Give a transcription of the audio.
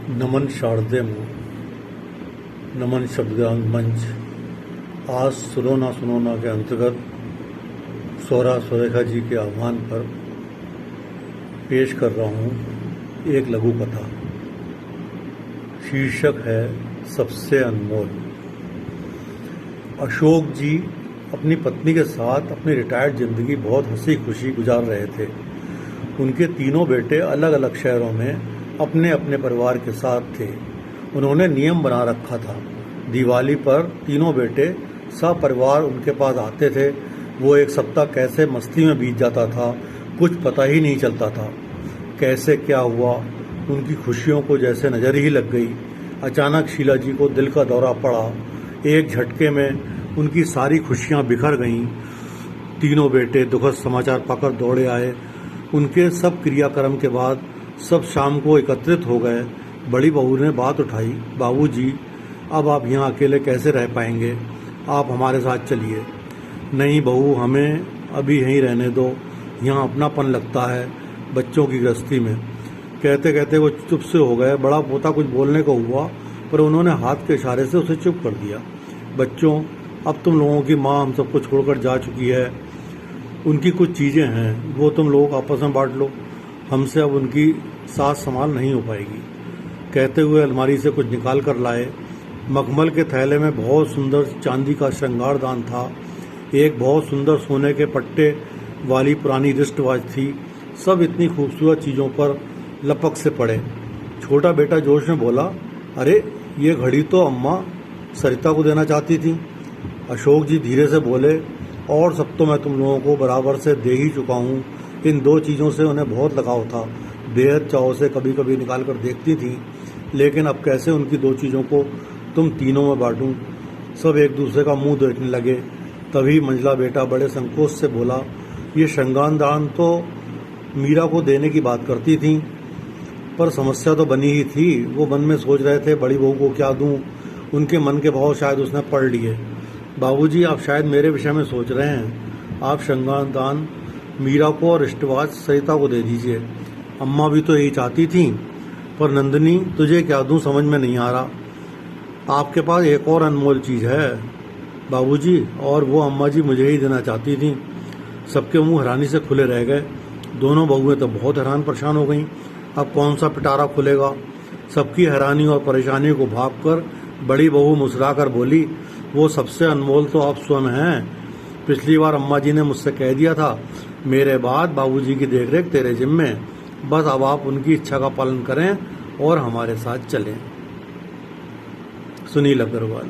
नमन शारदे मुँह, नमन शब्दगान मंच। आज सुनो ना के अंतर्गत सोहरा सुरेखा जी के आह्वान पर पेश कर रहा हूँ एक लघु कथा। शीर्षक है सबसे अनमोल। अशोक जी अपनी पत्नी के साथ अपनी रिटायर्ड जिंदगी बहुत हंसी खुशी गुजार रहे थे। उनके तीनों बेटे अलग अलग शहरों में अपने अपने परिवार के साथ थे। उन्होंने नियम बना रखा था, दिवाली पर तीनों बेटे सब परिवार उनके पास आते थे। वो एक सप्ताह कैसे मस्ती में बीत जाता था, कुछ पता ही नहीं चलता था। कैसे क्या हुआ, उनकी खुशियों को जैसे नजर ही लग गई। अचानक शीला जी को दिल का दौरा पड़ा। एक झटके में उनकी सारी खुशियां बिखर गईं। तीनों बेटे दुखद समाचार पाकर दौड़े आए। उनके सब क्रियाक्रम के बाद सब शाम को एकत्रित हो गए। बड़ी बहू ने बात उठाई, बाबूजी, अब आप यहाँ अकेले कैसे रह पाएंगे, आप हमारे साथ चलिए। नहीं बहू, हमें अभी यहीं रहने दो, यहाँ अपनापन लगता है बच्चों की गृहस्थी में। कहते कहते वो चुप से हो गए। बड़ा पोता कुछ बोलने को हुआ पर उन्होंने हाथ के इशारे से उसे चुप कर दिया। बच्चों, अब तुम लोगों की माँ हम सबको छोड़कर जा चुकी है। उनकी कुछ चीज़ें हैं वो तुम लोग आपस में बांट लो, हमसे अब उनकी साथ संभाल नहीं हो पाएगी। कहते हुए अलमारी से कुछ निकाल कर लाए। मखमल के थैले में बहुत सुंदर चांदी का श्रृंगार दान था। एक बहुत सुंदर सोने के पट्टे वाली पुरानी रिस्ट वॉच थी। सब इतनी खूबसूरत चीज़ों पर लपक से पड़े। छोटा बेटा जोश में बोला, अरे ये घड़ी तो अम्मा सरिता को देना चाहती थी। अशोक जी धीरे से बोले, और सब तो मैं तुम लोगों को बराबर से दे ही चुका हूँ। इन दो चीज़ों से उन्हें बहुत लगाव था। बेहद चाव से कभी कभी निकाल कर देखती थी, लेकिन अब कैसे उनकी दो चीज़ों को तुम तीनों में बांटूं। सब एक दूसरे का मुंह देखने लगे। तभी मंझला बेटा बड़े संकोच से बोला, ये श्रृंगार दान तो मीरा को देने की बात करती थी, पर समस्या तो बनी ही थी। वो मन में सोच रहे थे बड़ी बहू को क्या दूं। उनके मन के भाव शायद उसने पढ़ लिए। बाबूजी, आप शायद मेरे विषय में सोच रहे हैं। आप श्रृंगार दान मीरा को और रिश्तवाज सरिता को दे दीजिए। अम्मा भी तो यही चाहती थी। पर नंदिनी, तुझे क्या दूं समझ में नहीं आ रहा। आपके पास एक और अनमोल चीज़ है बाबूजी, और वो अम्मा जी मुझे ही देना चाहती थी। सबके मुंह हैरानी से खुले रह गए। दोनों बहुएं तो बहुत हैरान परेशान हो गईं। अब कौन सा पिटारा खुलेगा। सबकी हैरानी और परेशानी को भांपकर बड़ी बहू मुस्कुराकर बोली, वो सबसे अनमोल तो आप स्वयं हैं। पिछली बार अम्मा जी ने मुझसे कह दिया था, मेरे बाद बाबूजी की देखरेख तेरे जिम्मे। बस अब आप उनकी इच्छा का पालन करें और हमारे साथ चलें। सुनील अग्रवाल।